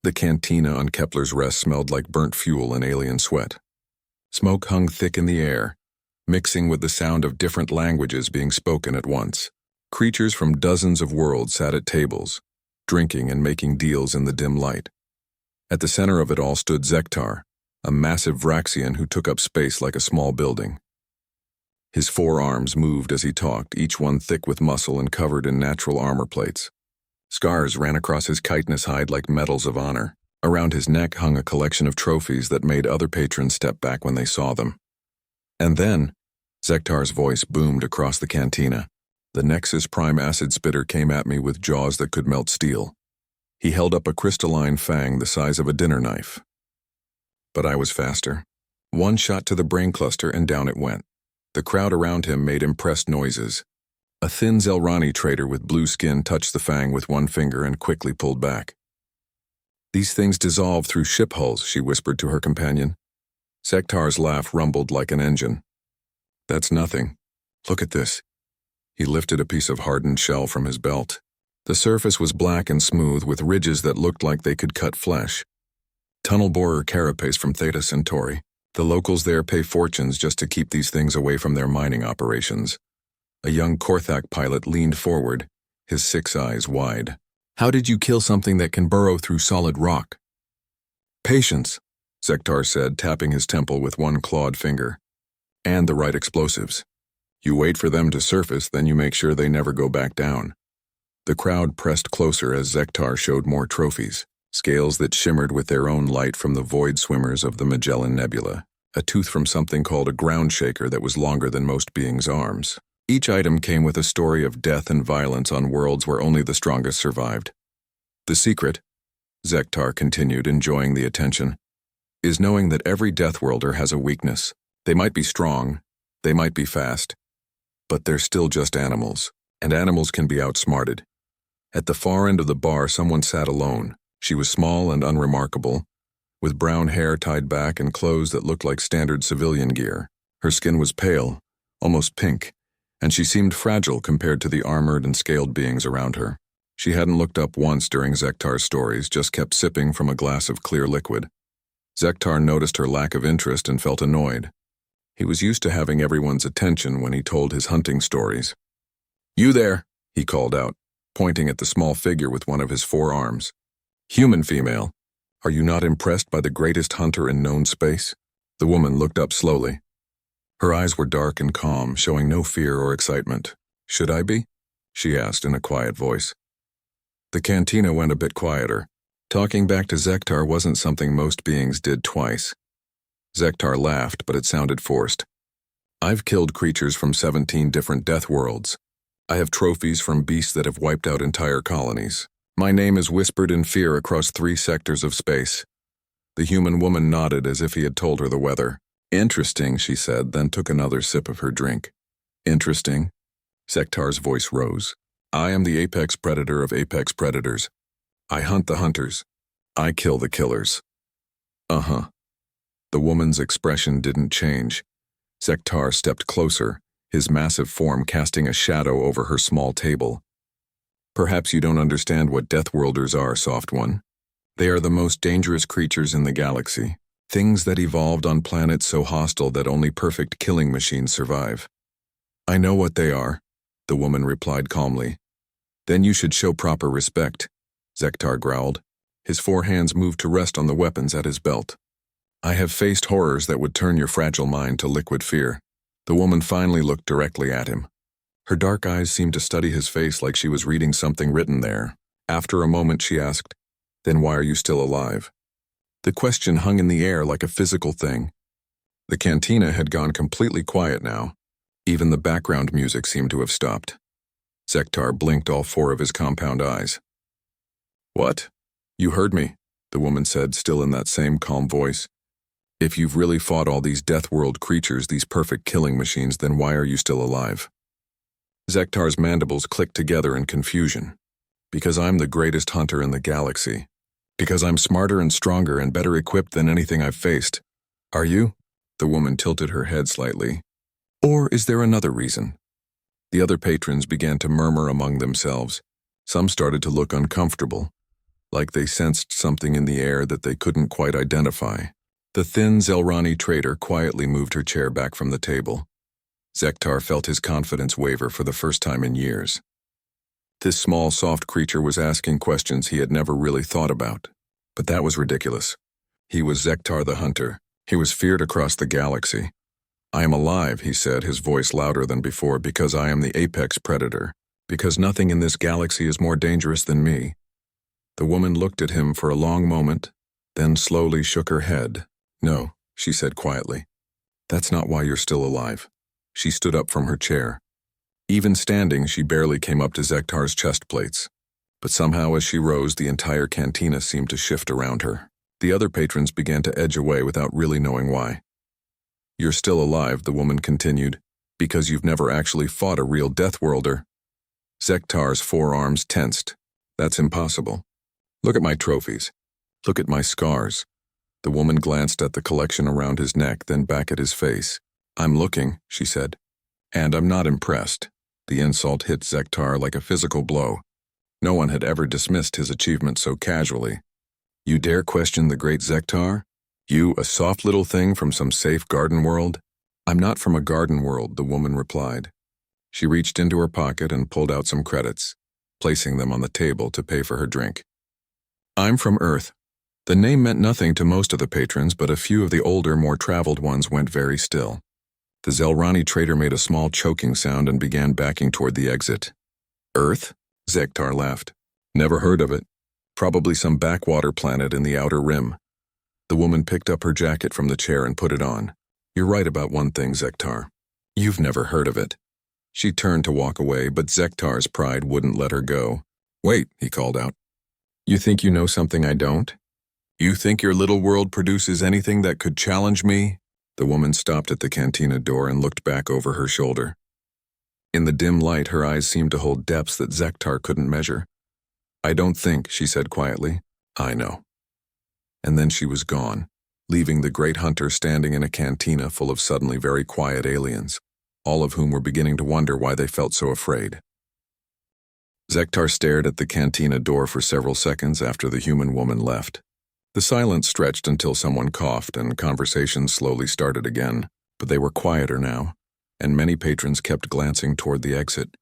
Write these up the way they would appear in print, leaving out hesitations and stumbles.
The cantina on Kepler's Rest smelled like burnt fuel and alien sweat. Smoke hung thick in the air, mixing with the sound of different languages being spoken at once. Creatures from dozens of worlds sat at tables, drinking and making deals in the dim light. At the center of it all stood Zektar, a massive Vraxian who took up space like a small building. His 4 arms moved as he talked, each one thick with muscle and covered in natural armor plates. Scars ran across his chitinous hide like medals of honor. Around his neck hung a collection of trophies that made other patrons step back when they saw them. And then, Zektar's voice boomed across the cantina. The Nexus Prime Acid Spitter came at me with jaws that could melt steel. He held up a crystalline fang the size of a dinner knife. But I was faster. 1 shot to the brain cluster and down it went. The crowd around him made impressed noises. A thin Zelrani trader with blue skin touched the fang with 1 finger and quickly pulled back. "These things dissolve through ship hulls," she whispered to her companion. Zektar's laugh rumbled like an engine. "That's nothing. Look at this." He lifted a piece of hardened shell from his belt. The surface was black and smooth with ridges that looked like they could cut flesh. Tunnel borer carapace from Theta Centauri. The locals there pay fortunes just to keep these things away from their mining operations. A young Korthak pilot leaned forward, his 6 eyes wide. "How did you kill something that can burrow through solid rock?" "Patience," Zektar said, tapping his temple with 1 clawed finger. "And the right explosives. You wait for them to surface, then you make sure they never go back down." The crowd pressed closer as Zektar showed more trophies, scales that shimmered with their own light from the void swimmers of the Magellan Nebula, a tooth from something called a ground shaker that was longer than most beings' arms. Each item came with a story of death and violence on worlds where only the strongest survived. "The secret," Zektar continued, enjoying the attention, "is knowing that every Deathworlder has a weakness. They might be strong, they might be fast, but they're still just animals, and animals can be outsmarted." At the far end of the bar, someone sat alone. She was small and unremarkable, with brown hair tied back and clothes that looked like standard civilian gear. Her skin was pale, almost pink, and she seemed fragile compared to the armored and scaled beings around her. She hadn't looked up once during Zektar's stories, just kept sipping from a glass of clear liquid. Zektar noticed her lack of interest and felt annoyed. He was used to having everyone's attention when he told his hunting stories. "You there," he called out, pointing at the small figure with 1 of his 4 arms. "Human female, are you not impressed by the greatest hunter in known space?" The woman looked up slowly. Her eyes were dark and calm, showing no fear or excitement. "Should I be?" she asked in a quiet voice. The cantina went a bit quieter. Talking back to Zektar wasn't something most beings did twice. Zektar laughed, but it sounded forced. "I've killed creatures from 17 different death worlds. I have trophies from beasts that have wiped out entire colonies. My name is whispered in fear across 3 sectors of space." The human woman nodded as if he had told her the weather. "Interesting," she said, then took another sip of her drink. "Interesting?" Zektar's voice rose. "I am the apex predator of apex predators. I hunt the hunters. I kill the killers." "Uh-huh." The woman's expression didn't change. Zektar stepped closer, his massive form casting a shadow over her small table. "Perhaps you don't understand what Deathworlders are, soft one. They are the most dangerous creatures in the galaxy. Things that evolved on planets so hostile that only perfect killing machines survive." "I know what they are," the woman replied calmly. "Then you should show proper respect," Zektar growled. His 4 hands moved to rest on the weapons at his belt. "I have faced horrors that would turn your fragile mind to liquid fear." The woman finally looked directly at him. Her dark eyes seemed to study his face like she was reading something written there. After a moment she asked, "Then why are you still alive?" The question hung in the air like a physical thing. The cantina had gone completely quiet now. Even the background music seemed to have stopped. Zektar blinked all 4 of his compound eyes. "What? You heard me," the woman said, still in that same calm voice. "If you've really fought all these Deathworld creatures, these perfect killing machines, then why are you still alive?" Zektar's mandibles clicked together in confusion. "Because I'm the greatest hunter in the galaxy. Because I'm smarter and stronger and better equipped than anything I've faced." "Are you?" The woman tilted her head slightly. "Or is there another reason?" The other patrons began to murmur among themselves. Some started to look uncomfortable. like they sensed something in the air that they couldn't quite identify. The thin Zelrani trader quietly moved her chair back from the table. Zektar felt his confidence waver for the first time in years. This small, soft creature was asking questions he had never really thought about. But that was ridiculous. He was Zektar the Hunter. He was feared across the galaxy. "I am alive," he said, his voice louder than before, "because I am the apex predator. Because nothing in this galaxy is more dangerous than me." The woman looked at him for a long moment, then slowly shook her head. "No," she said quietly. "That's not why you're still alive." She stood up from her chair. Even standing, she barely came up to Zektar's chest plates. But somehow as she rose, the entire cantina seemed to shift around her. The other patrons began to edge away without really knowing why. "You're still alive," the woman continued, "because you've never actually fought a real Deathworlder." Zektar's forearms tensed. "That's impossible. Look at my trophies. Look at my scars." The woman glanced at the collection around his neck, then back at his face. "I'm looking," she said. "And I'm not impressed." The insult hit Zektar like a physical blow. No one had ever dismissed his achievement so casually. "You dare question the great Zektar? You, a soft little thing from some safe garden world?" "I'm not from a garden world," the woman replied. She reached into her pocket and pulled out some credits, placing them on the table to pay for her drink. "I'm from Earth." The name meant nothing to most of the patrons, but a few of the older, more traveled ones went very still. The Zelrani trader made a small choking sound and began backing toward the exit. "Earth?" Zektar laughed. "Never heard of it. Probably some backwater planet in the outer rim." The woman picked up her jacket from the chair and put it on. "You're right about one thing, Zektar. You've never heard of it." She turned to walk away, but Zektar's pride wouldn't let her go. "Wait," he called out. "You think you know something I don't? You think your little world produces anything that could challenge me?" The woman stopped at the cantina door and looked back over her shoulder. In the dim light, her eyes seemed to hold depths that Zektar couldn't measure. "I don't think," she said quietly. "I know." And then she was gone, leaving the great hunter standing in a cantina full of suddenly very quiet aliens, all of whom were beginning to wonder why they felt so afraid. Zektar stared at the cantina door for several seconds after the human woman left. The silence stretched until someone coughed and conversations slowly started again, but they were quieter now, and many patrons kept glancing toward the exit.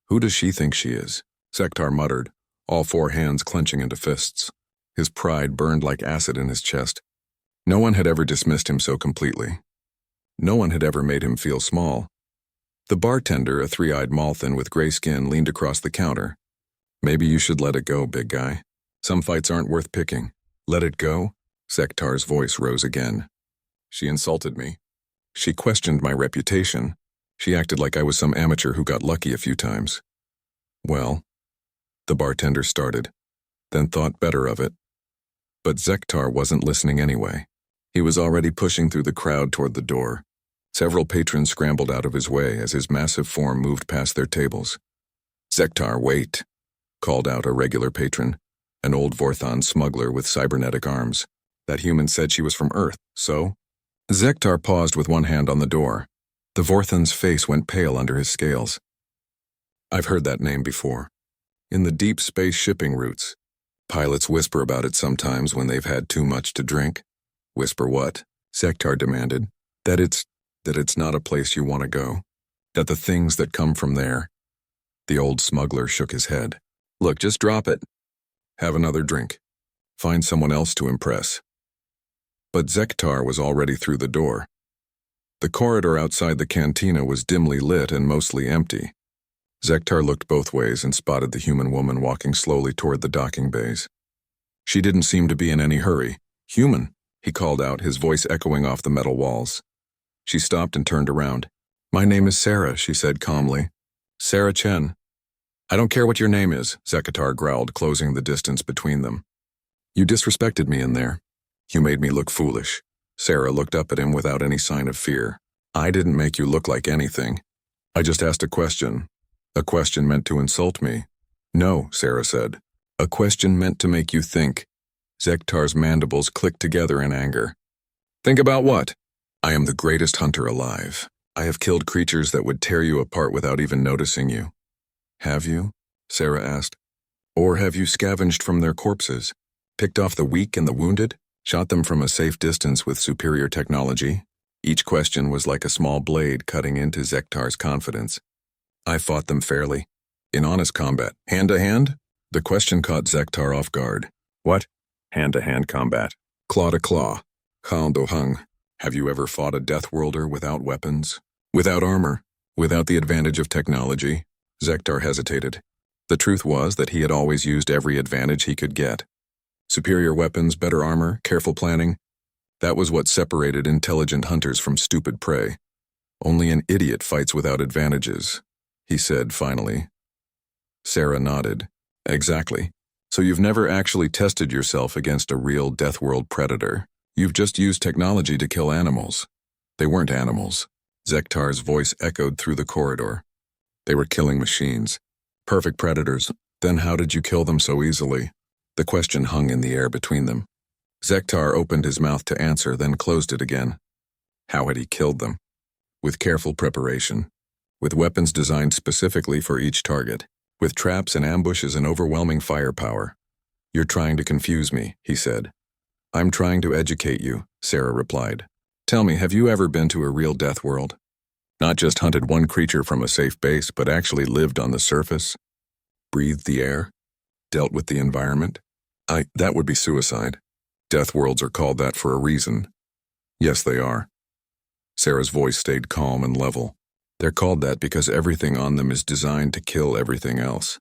"Who does she think she is?" Zektar muttered, all four hands clenching into fists. His pride burned like acid in his chest. No one had ever dismissed him so completely. No one had ever made him feel small. The bartender, a three-eyed Malthan with gray skin, leaned across the counter. "Maybe you should let it go, big guy. Some fights aren't worth picking." "Let it go?" Zektar's voice rose again. "She insulted me. She questioned my reputation. She acted like I was some amateur who got lucky a few times." "Well," the bartender started, then thought better of it. But Zektar wasn't listening anyway. He was already pushing through the crowd toward the door. Several patrons scrambled out of his way as his massive form moved past their tables. "Zektar, wait," called out a regular patron, an old Vorthon smuggler with cybernetic arms. "That human said she was from Earth, so?" Zektar paused with one hand on the door. The Vorthon's face went pale under his scales. "I've heard that name before. In the deep space shipping routes. Pilots whisper about it sometimes when they've had too much to drink." "Whisper what?" Zektar demanded. That it's not a place you want to go. That the things that come from there." The old smuggler shook his head. "Look, just drop it. Have another drink. Find someone else to impress." But Zektar was already through the door. The corridor outside the cantina was dimly lit and mostly empty. Zektar looked both ways and spotted the human woman walking slowly toward the docking bays. She didn't seem to be in any hurry. "Human," he called out, his voice echoing off the metal walls. She stopped and turned around. "My name is Sarah," she said calmly. "Sarah Chen." "I don't care what your name is," Zektar growled, closing the distance between them. "You disrespected me in there. You made me look foolish." Sarah looked up at him without any sign of fear. "I didn't make you look like anything. I just asked a question. A question meant to insult me." "No," Sarah said. "A question meant to make you think." Zektar's mandibles clicked together in anger. "Think about what?" "I am the greatest hunter alive. I have killed creatures that would tear you apart without even noticing you." "Have you?" Sarah asked. Or have you scavenged from their corpses, picked off the weak and the wounded, shot them from a safe distance with superior technology? Each question was like a small blade cutting into Zektar's confidence. I fought them fairly. In honest combat. Hand to hand? The question caught Zektar off guard. What? Hand-to-hand combat. Claw to claw. Hand to hung. Have you ever fought a Deathworlder without weapons? Without armor? Without the advantage of technology? Zektar hesitated. The truth was that he had always used every advantage he could get. Superior weapons, better armor, careful planning. That was what separated intelligent hunters from stupid prey. Only an idiot fights without advantages, he said finally. Sarah nodded. Exactly. So you've never actually tested yourself against a real Deathworld predator. You've just used technology to kill animals. They weren't animals. Zektar's voice echoed through the corridor. They were killing machines. Perfect predators. Then how did you kill them so easily? The question hung in the air between them. Zektar opened his mouth to answer, then closed it again. How had he killed them? With careful preparation. With weapons designed specifically for each target. With traps and ambushes and overwhelming firepower. You're trying to confuse me, he said. I'm trying to educate you, Sarah replied. Tell me, have you ever been to a real death world? Not just hunted one creature from a safe base, but actually lived on the surface? Breathed the air? Dealt with the environment? That would be suicide. Death worlds are called that for a reason. Yes, they are. Sarah's voice stayed calm and level. They're called that because everything on them is designed to kill everything else.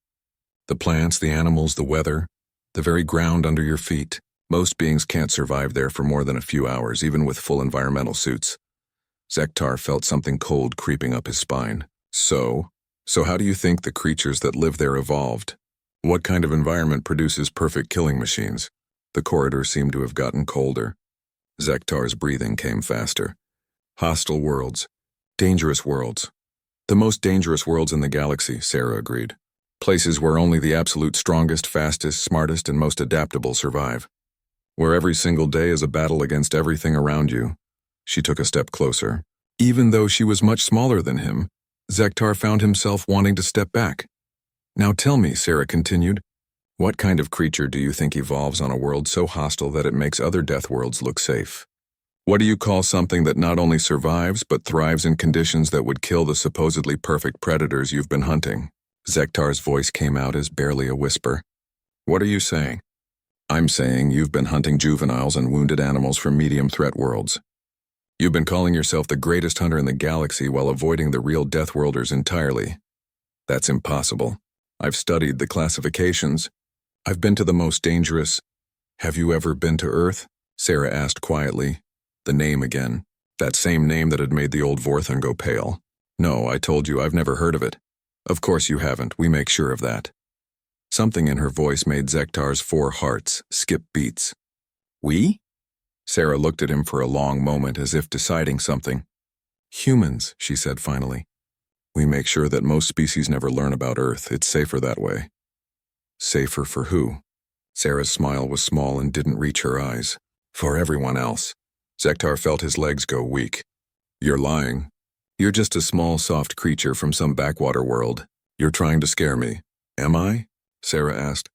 The plants, the animals, the weather, the very ground under your feet. Most beings can't survive there for more than a few hours, even with full environmental suits. Zektar felt something cold creeping up his spine. So how do you think the creatures that live there evolved? What kind of environment produces perfect killing machines? The corridor seemed to have gotten colder. Zektar's breathing came faster. Hostile worlds. Dangerous worlds. The most dangerous worlds in the galaxy, Sarah agreed. Places where only the absolute strongest, fastest, smartest, and most adaptable survive. Where every single day is a battle against everything around you. She took a step closer. Even though she was much smaller than him, Zektar found himself wanting to step back. Now tell me, Sarah continued, what kind of creature do you think evolves on a world so hostile that it makes other death worlds look safe? What do you call something that not only survives but thrives in conditions that would kill the supposedly perfect predators you've been hunting? Zektar's voice came out as barely a whisper. What are you saying? I'm saying you've been hunting juveniles and wounded animals from medium threat worlds. You've been calling yourself the greatest hunter in the galaxy while avoiding the real Deathworlders entirely. That's impossible. I've studied the classifications. I've been to the most dangerous. Have you ever been to Earth? Sarah asked quietly. The name again. That same name that had made the old Vorthon go pale. No, I told you I've never heard of it. Of course you haven't, we make sure of that. Something in her voice made Zektar's 4 hearts skip beats. We? Sarah looked at him for a long moment as if deciding something. Humans, she said finally. We make sure that most species never learn about Earth. It's safer that way. Safer for who? Sarah's smile was small and didn't reach her eyes. For everyone else. Zektar felt his legs go weak. You're lying. You're just a small, soft creature from some backwater world. You're trying to scare me. Am I? Sarah asked.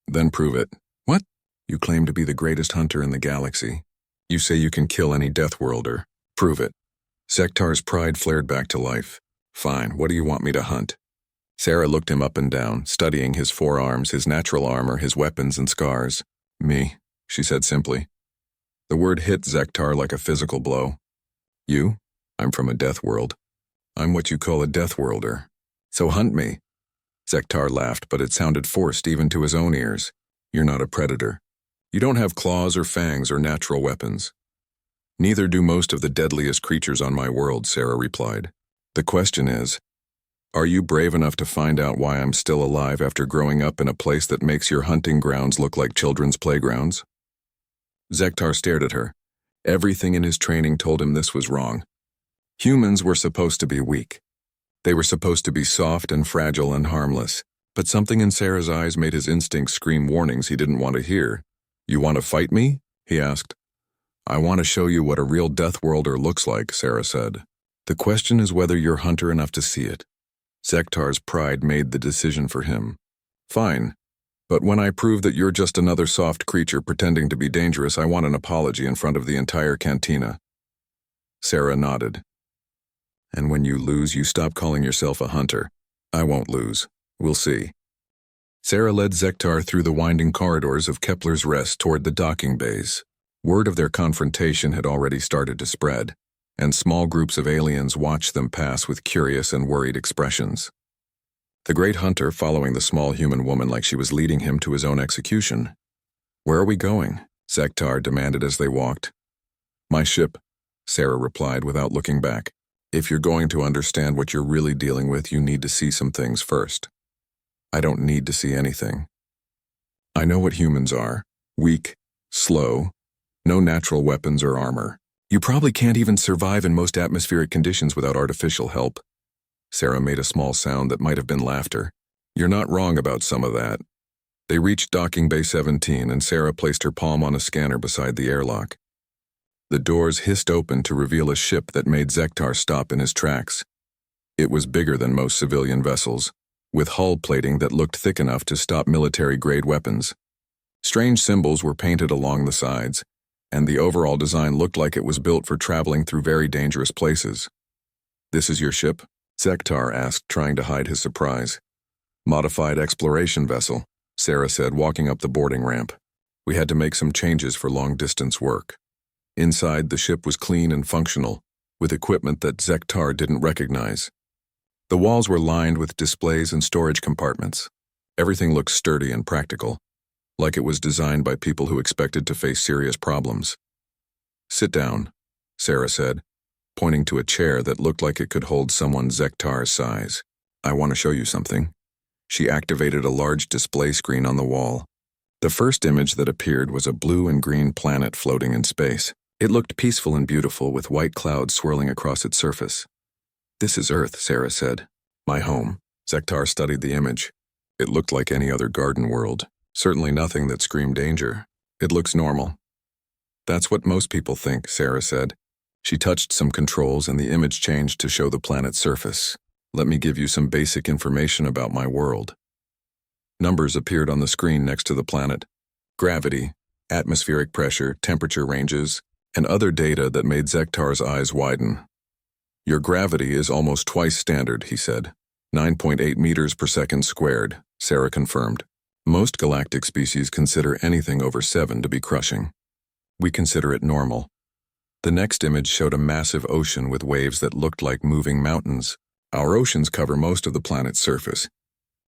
Then prove it. What? You claim to be the greatest hunter in the galaxy. You say you can kill any Deathworlder. Prove it. Zektar's pride flared back to life. Fine, what do you want me to hunt? Sarah looked him up and down, studying his forearms, his natural armor, his weapons and scars. Me, she said simply. The word hit Zektar like a physical blow. You? I'm from a death world. I'm what you call a Deathworlder. So hunt me. Zektar laughed, but it sounded forced even to his own ears. You're not a predator. You don't have claws or fangs or natural weapons. Neither do most of the deadliest creatures on my world, Sarah replied. The question is, are you brave enough to find out why I'm still alive after growing up in a place that makes your hunting grounds look like children's playgrounds? Zektar stared at her. Everything in his training told him this was wrong. Humans were supposed to be weak. They were supposed to be soft and fragile and harmless, but something in Sarah's eyes made his instincts scream warnings he didn't want to hear. You want to fight me? He asked. I want to show you what a real Deathworlder looks like, Sarah said. The question is whether you're hunter enough to see it. Zektar's pride made the decision for him. Fine. But when I prove that you're just another soft creature pretending to be dangerous, I want an apology in front of the entire cantina. Sarah nodded. And when you lose, you stop calling yourself a hunter. I won't lose. We'll see. Sarah led Zektar through the winding corridors of Kepler's Rest toward the docking bays. Word of their confrontation had already started to spread, and small groups of aliens watched them pass with curious and worried expressions. The great hunter following the small human woman like she was leading him to his own execution. Where are we going? Zektar demanded as they walked. My ship, Sarah replied without looking back. If you're going to understand what you're really dealing with, you need to see some things first. I don't need to see anything. I know what humans are. Weak, slow, no natural weapons or armor. You probably can't even survive in most atmospheric conditions without artificial help. Sarah made a small sound that might have been laughter. You're not wrong about some of that. They reached docking bay 17 and Sarah placed her palm on a scanner beside the airlock. The doors hissed open to reveal a ship that made Zektar stop in his tracks. It was bigger than most civilian vessels, with hull plating that looked thick enough to stop military-grade weapons. Strange symbols were painted along the sides, and the overall design looked like it was built for traveling through very dangerous places. This is your ship? Zektar asked, trying to hide his surprise. Modified exploration vessel, Sarah said, walking up the boarding ramp. We had to make some changes for long-distance work. Inside, the ship was clean and functional, with equipment that Zektar didn't recognize. The walls were lined with displays and storage compartments. Everything looked sturdy and practical, like it was designed by people who expected to face serious problems. Sit down, Sarah said, pointing to a chair that looked like it could hold someone Zektar's size. I want to show you something. She activated a large display screen on the wall. The first image that appeared was a blue and green planet floating in space. It looked peaceful and beautiful, with white clouds swirling across its surface. This is Earth, Sarah said. My home. Zektar studied the image. It looked like any other garden world. Certainly nothing that screamed danger. It looks normal. That's what most people think, Sarah said. She touched some controls and the image changed to show the planet's surface. Let me give you some basic information about my world. Numbers appeared on the screen next to the planet. Gravity, atmospheric pressure, temperature ranges, and other data that made Zektar's eyes widen. Your gravity is almost twice standard, he said. 9.8 meters per second squared, Sarah confirmed. Most galactic species consider anything over 7 to be crushing. We consider it normal. The next image showed a massive ocean with waves that looked like moving mountains. Our oceans cover most of the planet's surface.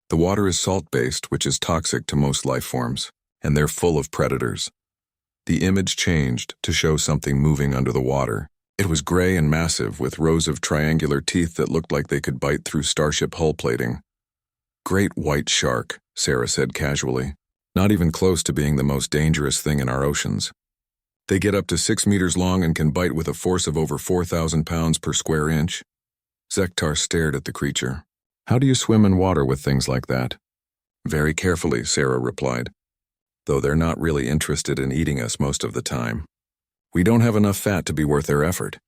The water is salt-based, which is toxic to most life forms, and they're full of predators. The image changed to show something moving under the water. It was gray and massive, with rows of triangular teeth that looked like they could bite through starship hull plating. Great white shark, Sarah said casually. Not even close to being the most dangerous thing in our oceans. They get up to 6 meters long and can bite with a force of over 4,000 pounds per square inch. Zektar stared at the creature. How do you swim in water with things like that? Very carefully, Sarah replied. Though they're not really interested in eating us most of the time. We don't have enough fat to be worth their effort.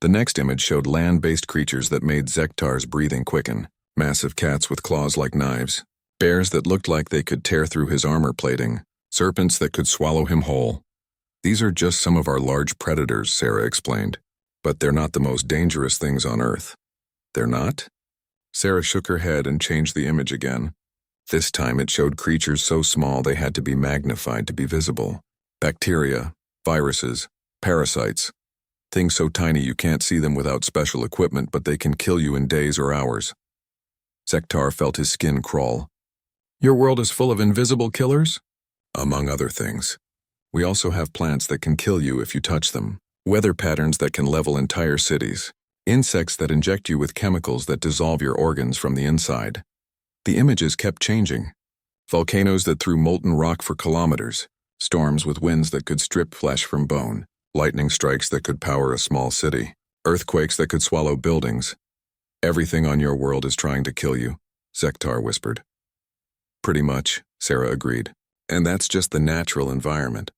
The next image showed land-based creatures that made Zektar's breathing quicken. Massive cats with claws like knives. Bears that looked like they could tear through his armor plating. Serpents that could swallow him whole. These are just some of our large predators, Sarah explained. But they're not the most dangerous things on Earth. They're not? Sarah shook her head and changed the image again. This time it showed creatures so small they had to be magnified to be visible. Bacteria, viruses, parasites. Things so tiny you can't see them without special equipment, but they can kill you in days or hours. Zektar felt his skin crawl. Your world is full of invisible killers? Among other things. We also have plants that can kill you if you touch them. Weather patterns that can level entire cities. Insects that inject you with chemicals that dissolve your organs from the inside. The images kept changing. Volcanoes that threw molten rock for kilometers. Storms with winds that could strip flesh from bone. Lightning strikes that could power a small city. Earthquakes that could swallow buildings. Everything on your world is trying to kill you, Zektar whispered. Pretty much, Sarah agreed. And that's just the natural environment.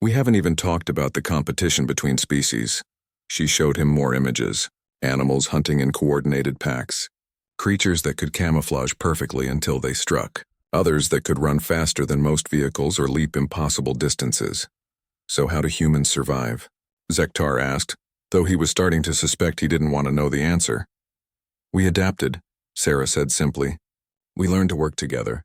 We haven't even talked about the competition between species. She showed him more images. Animals hunting in coordinated packs. Creatures that could camouflage perfectly until they struck. others that could run faster than most vehicles or leap impossible distances. So how do humans survive? Zektar asked, though he was starting to suspect he didn't want to know the answer. We adapted, Sarah said simply. We learned to work together.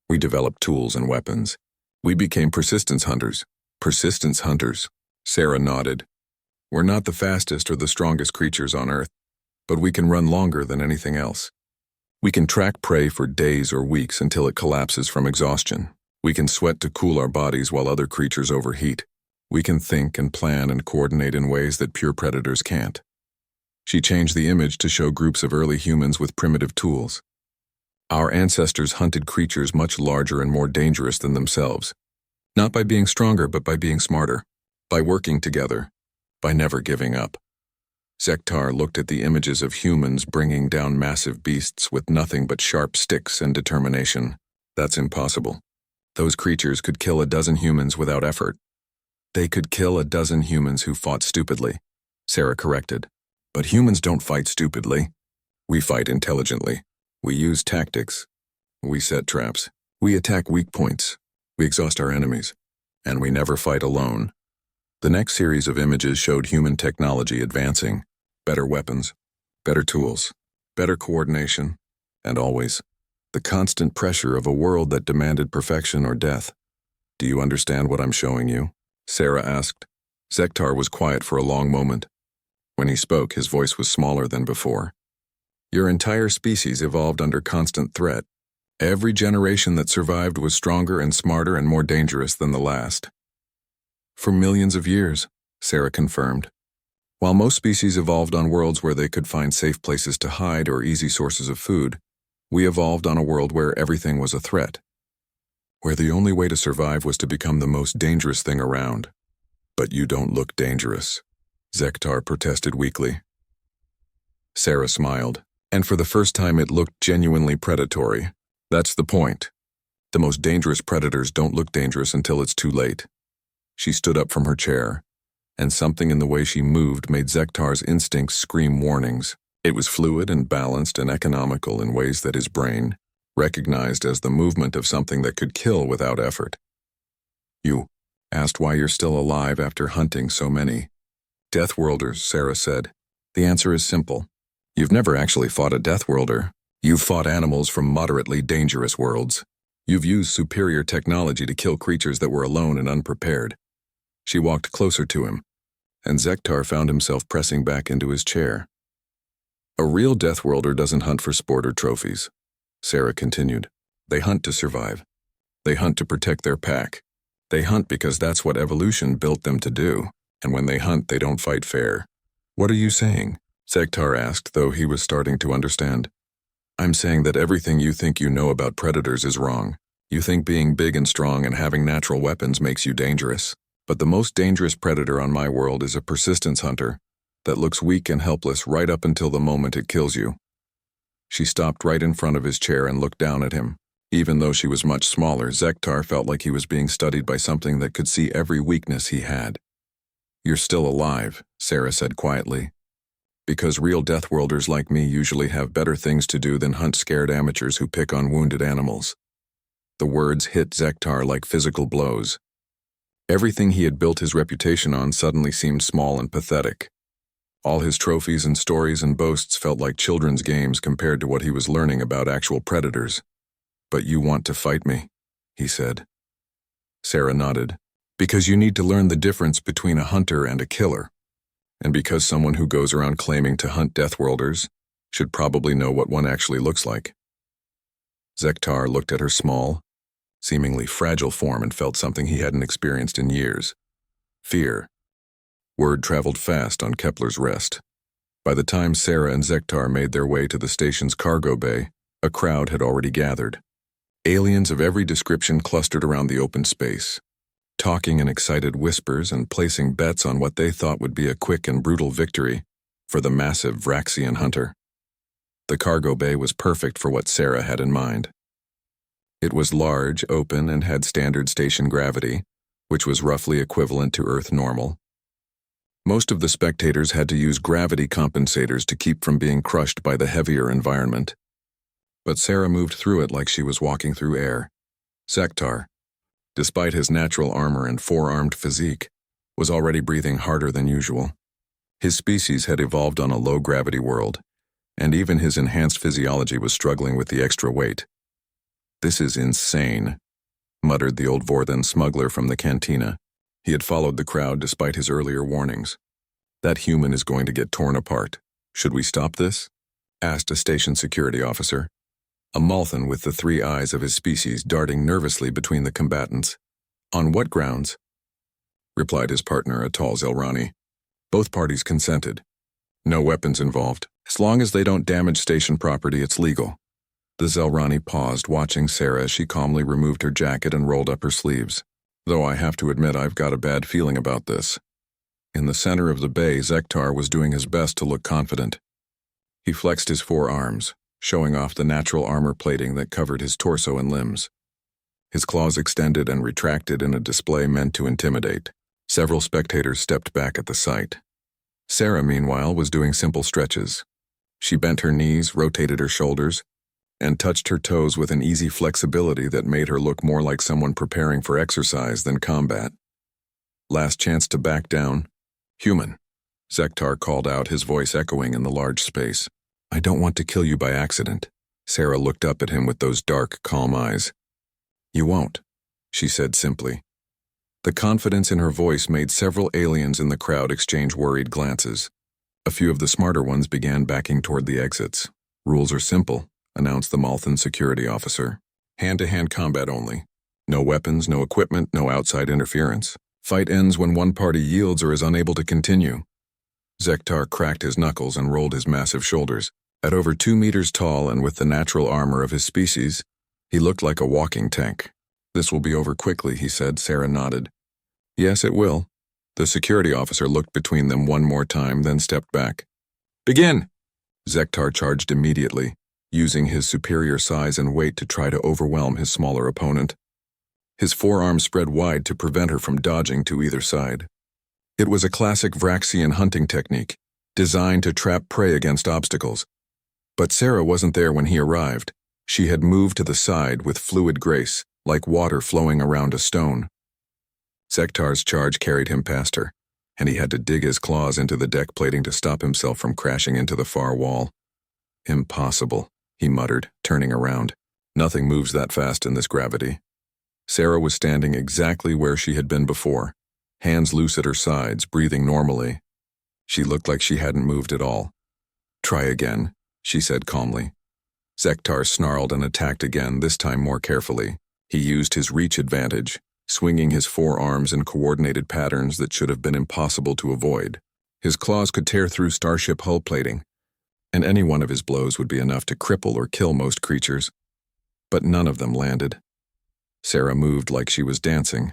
We developed tools and weapons. We became persistence hunters. Persistence hunters, Sarah nodded. We're not the fastest or the strongest creatures on Earth, but we can run longer than anything else. We can track prey for days or weeks until it collapses from exhaustion. We can sweat to cool our bodies while other creatures overheat. We can think and plan and coordinate in ways that pure predators can't. She changed the image to show groups of early humans with primitive tools. Our ancestors hunted creatures much larger and more dangerous than themselves. Not by being stronger, but by being smarter. By working together. By never giving up. Zektar looked at the images of humans bringing down massive beasts with nothing but sharp sticks and determination. That's impossible. Those creatures could kill a dozen humans without effort. They could kill a dozen humans who fought stupidly, Sarah corrected. But humans don't fight stupidly. We fight intelligently. We use tactics. We set traps. We attack weak points. We exhaust our enemies. And we never fight alone. The next series of images showed human technology advancing. Better weapons, better tools, better coordination, and always, the constant pressure of a world that demanded perfection or death. Do you understand what I'm showing you? Sarah asked. Zektar was quiet for a long moment. When he spoke, his voice was smaller than before. Your entire species evolved under constant threat. Every generation that survived was stronger and smarter and more dangerous than the last. For millions of years, Sarah confirmed. While most species evolved on worlds where they could find safe places to hide or easy sources of food, we evolved on a world where everything was a threat. Where the only way to survive was to become the most dangerous thing around. But you don't look dangerous, Zektar protested weakly. Sarah smiled, and for the first time it looked genuinely predatory. That's the point. The most dangerous predators don't look dangerous until it's too late. She stood up from her chair, and something in the way she moved made Zektar's instincts scream warnings. It was fluid and balanced and economical in ways that his brain recognized as the movement of something that could kill without effort. You asked why you're still alive after hunting so many. Deathworlders, Sarah said. The answer is simple. You've never actually fought a Deathworlder. You've fought animals from moderately dangerous worlds. You've used superior technology to kill creatures that were alone and unprepared. She walked closer to him, and Zektar found himself pressing back into his chair. A real Deathworlder doesn't hunt for sport or trophies, Sarah continued. They hunt to survive. They hunt to protect their pack. They hunt because that's what evolution built them to do, and when they hunt, they don't fight fair. What are you saying? Zektar asked, though he was starting to understand. I'm saying that everything you think you know about predators is wrong. You think being big and strong and having natural weapons makes you dangerous. But the most dangerous predator on my world is a persistence hunter that looks weak and helpless right up until the moment it kills you. She stopped right in front of his chair and looked down at him. Even though she was much smaller, Zektar felt like he was being studied by something that could see every weakness he had. You're still alive, Sarah said quietly. Because real Deathworlders like me usually have better things to do than hunt scared amateurs who pick on wounded animals. The words hit Zektar like physical blows. Everything he had built his reputation on suddenly seemed small and pathetic. All his trophies and stories and boasts felt like children's games compared to what he was learning about actual predators. But you want to fight me, he said. Sarah nodded. Because you need to learn the difference between a hunter and a killer. And because someone who goes around claiming to hunt Deathworlders should probably know what one actually looks like. Zektar looked at her small, seemingly fragile form and felt something he hadn't experienced in years. Fear. Word traveled fast on Kepler's Rest. By the time Sarah and Zektar made their way to the station's cargo bay, a crowd had already gathered. Aliens of every description clustered around the open space, talking in excited whispers and placing bets on what they thought would be a quick and brutal victory for the massive Vraxian hunter. The cargo bay was perfect for what Sarah had in mind. It was large, open, and had standard station gravity, which was roughly equivalent to Earth normal. Most of the spectators had to use gravity compensators to keep from being crushed by the heavier environment. but Sarah moved through it like she was walking through air. Zektar, despite his natural armor and four-armed physique, was already breathing harder than usual. His species had evolved on a low-gravity world, and even his enhanced physiology was struggling with the extra weight. "This is insane," muttered the old Vorthan smuggler from the cantina. He had followed the crowd despite his earlier warnings. "That human is going to get torn apart. Should we stop this?" asked a station security officer, a Malthan with the three eyes of his species darting nervously between the combatants. "On what grounds?" replied his partner, a tall Zelrani. Both parties consented. "No weapons involved. As long as they don't damage station property, it's legal." The Zelrani paused, watching Sarah as she calmly removed her jacket and rolled up her sleeves. "Though I have to admit I've got a bad feeling about this." In the center of the bay, Zektar was doing his best to look confident. He flexed his forearms, showing off the natural armor plating that covered his torso and limbs. His claws extended and retracted in a display meant to intimidate. Several spectators stepped back at the sight. Sarah, meanwhile, was doing simple stretches. She bent her knees, rotated her shoulders, and touched her toes with an easy flexibility that made her look more like someone preparing for exercise than combat. "Last chance to back down. Human," Zektar called out, his voice echoing in the large space. "I don't want to kill you by accident." Sarah looked up at him with those dark, calm eyes. "You won't," she said simply. The confidence in her voice made several aliens in the crowd exchange worried glances. A few of the smarter ones began backing toward the exits. "Rules are simple," announced the Malthan security officer. "Hand-to-hand combat only. No weapons, no equipment, no outside interference. Fight ends when one party yields or is unable to continue." Zektar cracked his knuckles and rolled his massive shoulders. At over 2 meters tall and with the natural armor of his species, he looked like a walking tank. "This will be over quickly," he said. Sarah nodded. "Yes, it will." The security officer looked between them one more time, then stepped back. "Begin!" Zektar charged immediately, using his superior size and weight to try to overwhelm his smaller opponent. His forearms spread wide to prevent her from dodging to either side. It was a classic Vraxian hunting technique, designed to trap prey against obstacles. But Sarah wasn't there when he arrived. She had moved to the side with fluid grace, like water flowing around a stone. Zektar's charge carried him past her, and he had to dig his claws into the deck plating to stop himself from crashing into the far wall. "Impossible," he muttered, turning around. "Nothing moves that fast in this gravity." Sarah was standing exactly where she had been before, hands loose at her sides, breathing normally. She looked like she hadn't moved at all. "Try again," she said calmly. Zektar snarled and attacked again, this time more carefully. He used his reach advantage, swinging his forearms in coordinated patterns that should have been impossible to avoid. His claws could tear through starship hull plating, and any one of his blows would be enough to cripple or kill most creatures. But none of them landed. Sarah moved like she was dancing,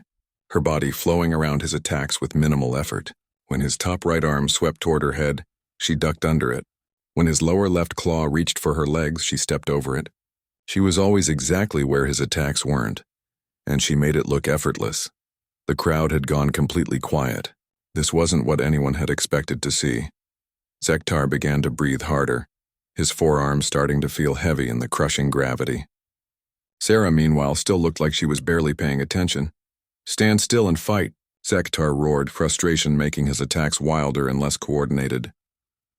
her body flowing around his attacks with minimal effort. When his top right arm swept toward her head, she ducked under it. When his lower left claw reached for her legs, she stepped over it. She was always exactly where his attacks weren't, and she made it look effortless. The crowd had gone completely quiet. This wasn't what anyone had expected to see. Zektar began to breathe harder, his forearms starting to feel heavy in the crushing gravity. Sarah, meanwhile, still looked like she was barely paying attention. "Stand still and fight," Zektar roared, frustration making his attacks wilder and less coordinated.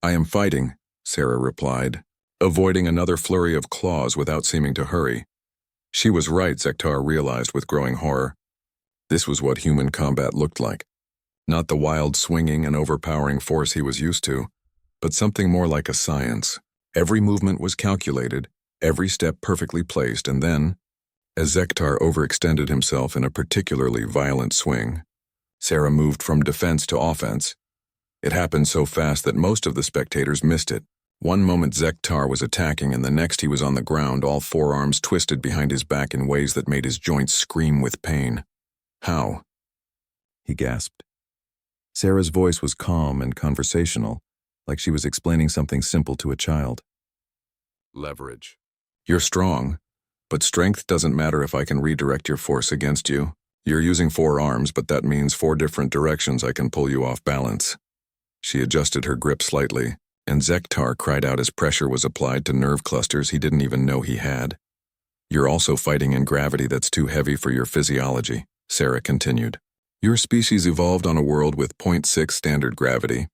"I am fighting," Sarah replied, avoiding another flurry of claws without seeming to hurry. She was right, Zektar realized with growing horror. This was what human combat looked like. Not the wild swinging and overpowering force he was used to, but something more like a science. Every movement was calculated, every step perfectly placed, and then, as Zektar overextended himself in a particularly violent swing, Sarah moved from defense to offense. It happened so fast that most of the spectators missed it. One moment Zektar was attacking and the next he was on the ground, all forearms twisted behind his back in ways that made his joints scream with pain. "How?" he gasped. Sarah's voice was calm and conversational, like she was explaining something simple to a child. "Leverage. You're strong, but strength doesn't matter if I can redirect your force against you. You're using 4 arms, but that means 4 different directions I can pull you off balance." She adjusted her grip slightly, and Zektar cried out as pressure was applied to nerve clusters he didn't even know he had. You're also fighting in gravity that's too heavy for your physiology, Sarah continued. Your species evolved on a world with 0.6 standard gravity.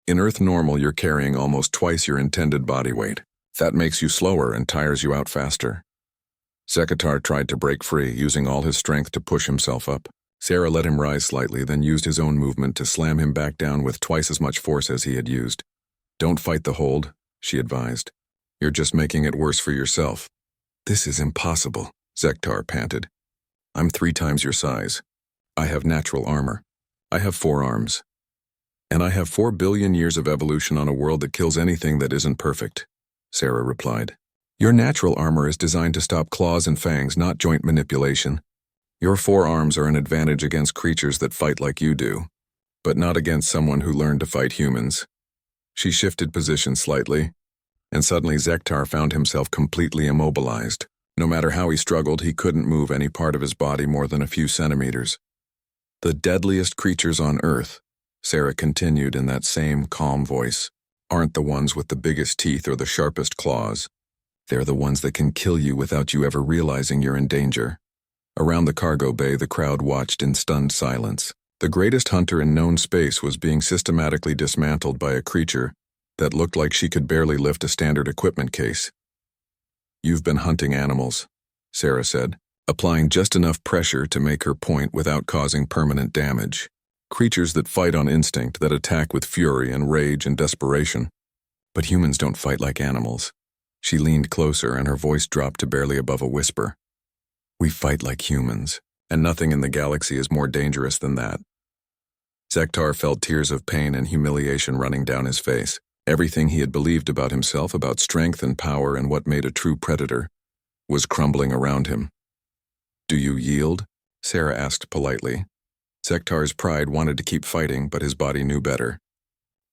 In Earth normal, you're carrying almost twice your intended body weight. That makes you slower and tires you out faster. Zekatar tried to break free, using all his strength to push himself up. Sarah let him rise slightly, then used his own movement to slam him back down with twice as much force as he had used. Don't fight the hold, she advised. You're just making it worse for yourself. This is impossible, Zektar panted. I'm 3 times your size. I have natural armor. I have 4 arms. And I have 4 billion years of evolution on a world that kills anything that isn't perfect, Sarah replied. Your natural armor is designed to stop claws and fangs, not joint manipulation. Your 4 arms are an advantage against creatures that fight like you do, but not against someone who learned to fight humans. She shifted position slightly, and suddenly Zektar found himself completely immobilized. No matter how he struggled, he couldn't move any part of his body more than a few centimeters. The deadliest creatures on Earth, Sarah continued in that same calm voice, aren't the ones with the biggest teeth or the sharpest claws. They're the ones that can kill you without you ever realizing you're in danger. Around the cargo bay, the crowd watched in stunned silence. The greatest hunter in known space was being systematically dismantled by a creature that looked like she could barely lift a standard equipment case. You've been hunting animals, Sarah said, applying just enough pressure to make her point without causing permanent damage. Creatures that fight on instinct, that attack with fury and rage and desperation. But humans don't fight like animals. She leaned closer and her voice dropped to barely above a whisper. We fight like humans, and nothing in the galaxy is more dangerous than that. Zektar felt tears of pain and humiliation running down his face. Everything he had believed about himself, about strength and power and what made a true predator, was crumbling around him. Do you yield? Sarah asked politely. Zektar's pride wanted to keep fighting, but his body knew better.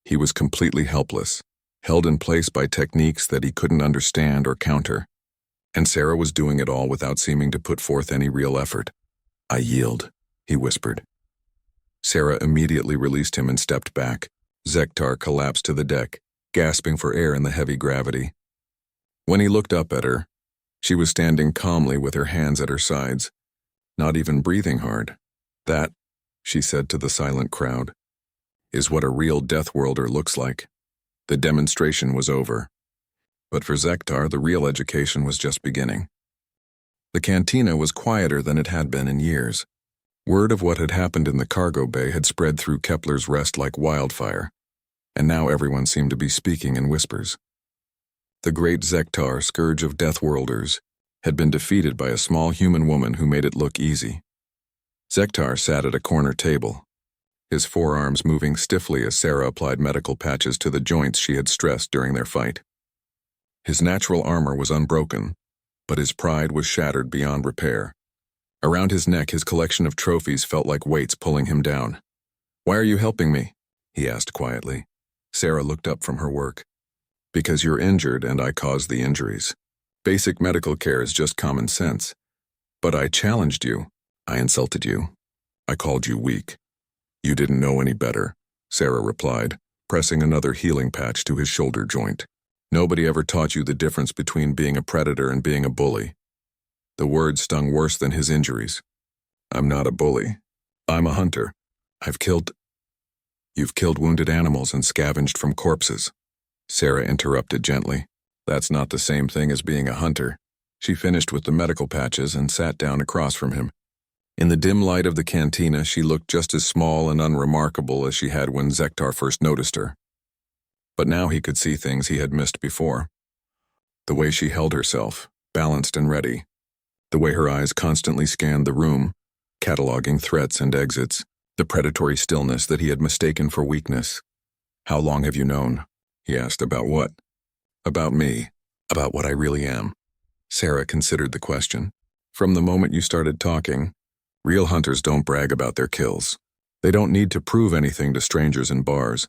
He was completely helpless, held in place by techniques that he couldn't understand or counter. And Sarah was doing it all without seeming to put forth any real effort. I yield, he whispered. Sarah immediately released him and stepped back. Zektar collapsed to the deck, gasping for air in the heavy gravity. When he looked up at her, she was standing calmly with her hands at her sides, not even breathing hard. That, she said to the silent crowd, is what a real Deathworlder looks like. The demonstration was over. But for Zektar, the real education was just beginning. The cantina was quieter than it had been in years. Word of what had happened in the cargo bay had spread through Kepler's Rest like wildfire, and now everyone seemed to be speaking in whispers. The great Zektar, scourge of Deathworlders, had been defeated by a small human woman who made it look easy. Zektar sat at a corner table, his forearms moving stiffly as Sarah applied medical patches to the joints she had stressed during their fight. His natural armor was unbroken, but his pride was shattered beyond repair. Around his neck, his collection of trophies felt like weights pulling him down. Why are you helping me? He asked quietly. Sarah looked up from her work. Because you're injured and I caused the injuries. Basic medical care is just common sense. But I challenged you. I insulted you. I called you weak. You didn't know any better, Sarah replied, pressing another healing patch to his shoulder joint. Nobody ever taught you the difference between being a predator and being a bully. The words stung worse than his injuries. I'm not a bully. I'm a hunter. You've killed wounded animals and scavenged from corpses. Sarah interrupted gently. That's not the same thing as being a hunter. She finished with the medical patches and sat down across from him. In the dim light of the cantina, she looked just as small and unremarkable as she had when Zektar first noticed her. But now he could see things he had missed before. The way she held herself, balanced and ready. The way her eyes constantly scanned the room, cataloging threats and exits. The predatory stillness that he had mistaken for weakness. How long have you known? He asked. About what? About me. About what I really am. Sarah considered the question. From the moment you started talking, real hunters don't brag about their kills. They don't need to prove anything to strangers in bars.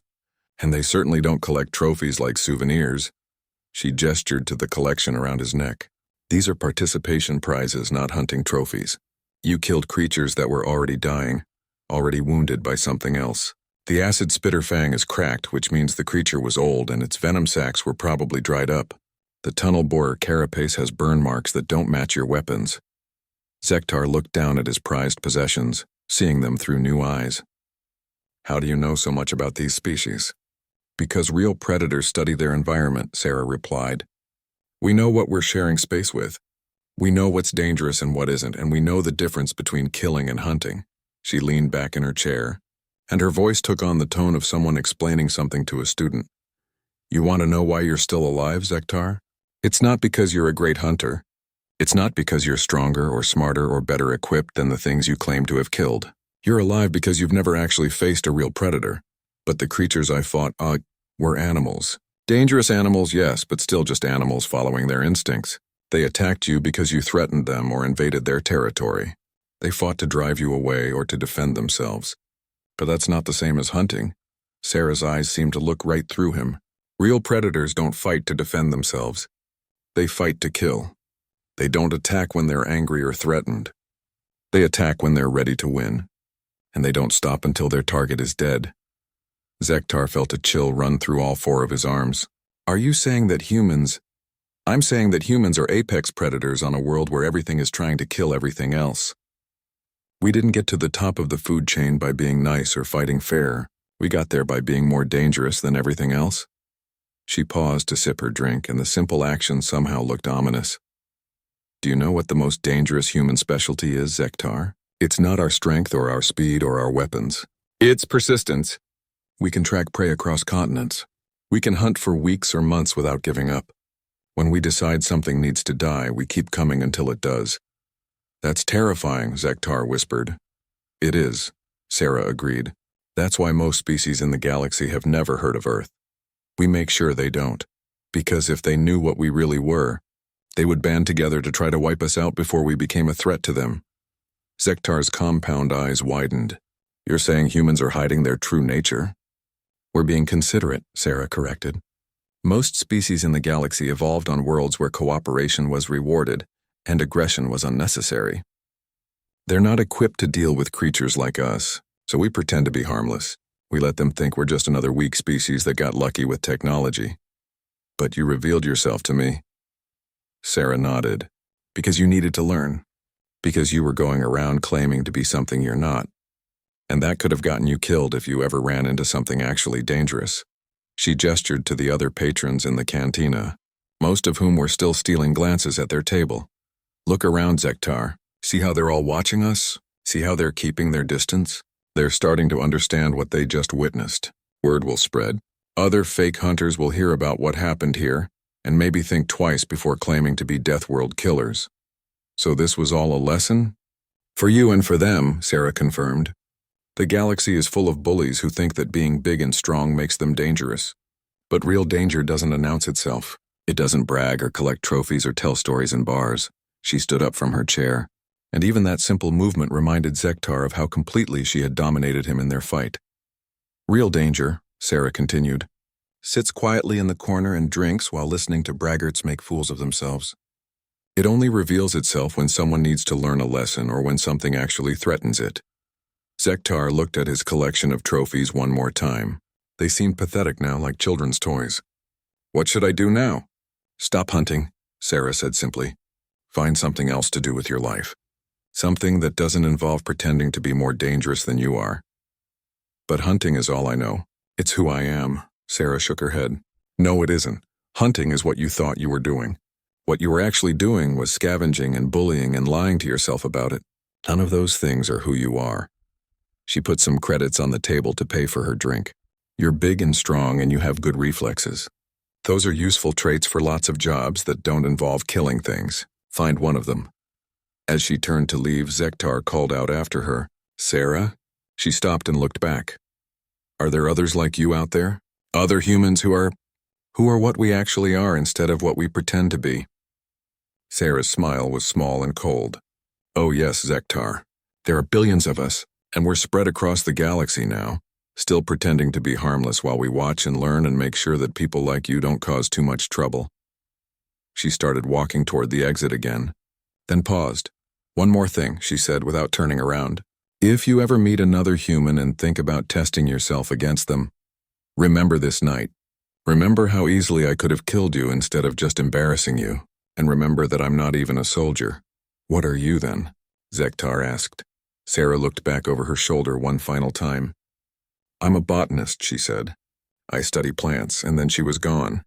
And they certainly don't collect trophies like souvenirs. She gestured to the collection around his neck. These are participation prizes, not hunting trophies. You killed creatures that were already dying, already wounded by something else. The acid spitter fang is cracked, which means the creature was old and its venom sacs were probably dried up. The tunnel borer carapace has burn marks that don't match your weapons. Zektar looked down at his prized possessions, seeing them through new eyes. How do you know so much about these species? Because real predators study their environment, Sarah replied. We know what we're sharing space with. We know what's dangerous and what isn't, and we know the difference between killing and hunting. She leaned back in her chair, and her voice took on the tone of someone explaining something to a student. You want to know why you're still alive, Zektar? It's not because you're a great hunter. It's not because you're stronger or smarter or better equipped than the things you claim to have killed. You're alive because you've never actually faced a real predator. But the creatures I fought, were animals. Dangerous animals, yes, but still just animals following their instincts. They attacked you because you threatened them or invaded their territory. They fought to drive you away or to defend themselves. But that's not the same as hunting. Sarah's eyes seemed to look right through him. Real predators don't fight to defend themselves. They fight to kill. They don't attack when they're angry or threatened. They attack when they're ready to win. And they don't stop until their target is dead. Zektar felt a chill run through all four of his arms. Are you saying that humans... I'm saying that humans are apex predators on a world where everything is trying to kill everything else. We didn't get to the top of the food chain by being nice or fighting fair. We got there by being more dangerous than everything else. She paused to sip her drink, and the simple action somehow looked ominous. Do you know what the most dangerous human specialty is, Zektar? It's not our strength or our speed or our weapons. It's persistence. We can track prey across continents. We can hunt for weeks or months without giving up. When we decide something needs to die, we keep coming until it does. That's terrifying, Zektar whispered. It is, Sarah agreed. That's why most species in the galaxy have never heard of Earth. We make sure they don't. Because if they knew what we really were, they would band together to try to wipe us out before we became a threat to them. Zektar's compound eyes widened. You're saying humans are hiding their true nature? We're being considerate, Sarah corrected. Most species in the galaxy evolved on worlds where cooperation was rewarded and aggression was unnecessary. They're not equipped to deal with creatures like us, so we pretend to be harmless. We let them think we're just another weak species that got lucky with technology. But you revealed yourself to me. Sarah nodded. Because you needed to learn. Because you were going around claiming to be something you're not. And that could have gotten you killed if you ever ran into something actually dangerous. She gestured to the other patrons in the cantina, most of whom were still stealing glances at their table. Look around, Zektar. See how they're all watching us? See how they're keeping their distance? They're starting to understand what they just witnessed. Word will spread. Other fake hunters will hear about what happened here, and maybe think twice before claiming to be Deathworld killers. So this was all a lesson? For you and for them, Sarah confirmed. The galaxy is full of bullies who think that being big and strong makes them dangerous. But real danger doesn't announce itself. It doesn't brag or collect trophies or tell stories in bars. She stood up from her chair, and even that simple movement reminded Zektar of how completely she had dominated him in their fight. Real danger, Sarah continued, sits quietly in the corner and drinks while listening to braggarts make fools of themselves. It only reveals itself when someone needs to learn a lesson or when something actually threatens it. Zektar looked at his collection of trophies one more time. They seemed pathetic now, like children's toys. What should I do now? Stop hunting, Sarah said simply. Find something else to do with your life. Something that doesn't involve pretending to be more dangerous than you are. But hunting is all I know. It's who I am, Sarah shook her head. No, it isn't. Hunting is what you thought you were doing. What you were actually doing was scavenging and bullying and lying to yourself about it. None of those things are who you are. She put some credits on the table to pay for her drink. You're big and strong and you have good reflexes. Those are useful traits for lots of jobs that don't involve killing things. Find one of them. As she turned to leave, Zektar called out after her, Sarah? She stopped and looked back. Are there others like you out there? Other humans who are what we actually are instead of what we pretend to be? Sarah's smile was small and cold. Oh yes, Zektar. There are billions of us, and we're spread across the galaxy now, still pretending to be harmless while we watch and learn and make sure that people like you don't cause too much trouble. She started walking toward the exit again, then paused. One more thing, she said without turning around. If you ever meet another human and think about testing yourself against them, remember this night. Remember how easily I could have killed you instead of just embarrassing you. And remember that I'm not even a soldier. What are you then? Zektar asked. Sarah looked back over her shoulder one final time. I'm a botanist, she said. I study plants, and then she was gone,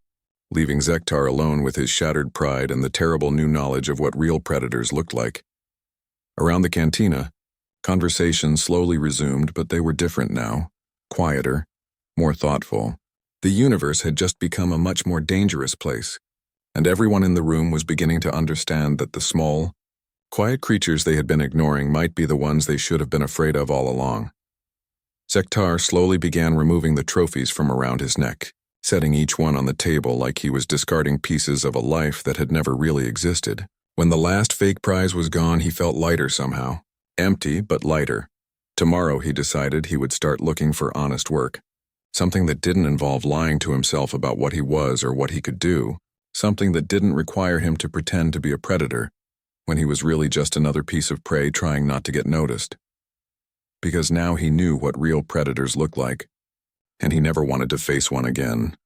leaving Zektar alone with his shattered pride and the terrible new knowledge of what real predators looked like. Around the cantina, conversations slowly resumed, but they were different now, quieter, more thoughtful. The universe had just become a much more dangerous place, and everyone in the room was beginning to understand that the small, quiet creatures they had been ignoring might be the ones they should have been afraid of all along. Zektar slowly began removing the trophies from around his neck, setting each one on the table like he was discarding pieces of a life that had never really existed. When the last fake prize was gone, he felt lighter somehow. Empty, but lighter. Tomorrow, he decided, he would start looking for honest work. Something that didn't involve lying to himself about what he was or what he could do. Something that didn't require him to pretend to be a predator, when he was really just another piece of prey trying not to get noticed. Because now he knew what real predators looked like, and he never wanted to face one again.